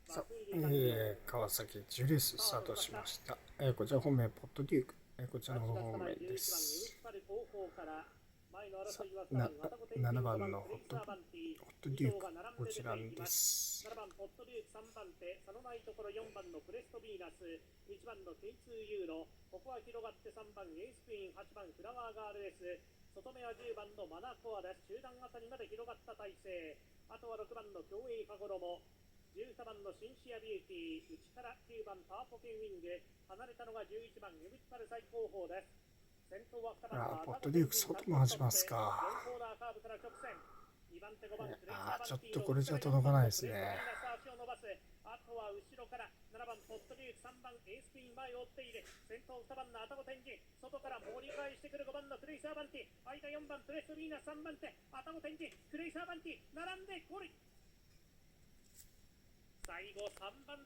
さあ、川崎ジュレーススタートしました。こちら方面、ポットデューク、こちらの方面です。さあ、7番のホットデューク、こちらです。7番ポットデューク、3番手、差のないところ4番のプレストビーナス、1番の K2 ユーロ、ここは広がって3番エースクイーン、8番フラワーガール S、外目は10番のマナコアです。中段あたりまで広がった体勢。あとは6番の競泳かごろも、12番のシンシアビューティー、内から9番パーポケンウィング、離れたのが11番ユビッパル最高峰です。先頭は2番のポットデューク外回しますか。4コーナーカーブから直線。2番手5番ちょっとこれじゃ届かないですね。あとは後ろから7番ポットデューク、3番エースクイーン前を追っている。先頭2番のアタゴ天神、外から盛り返してくる5番のクレイサーバンティ、間4番プレストビーナス、3番手アタゴ天神、クレイサーバンティ並んでゴール。最後3番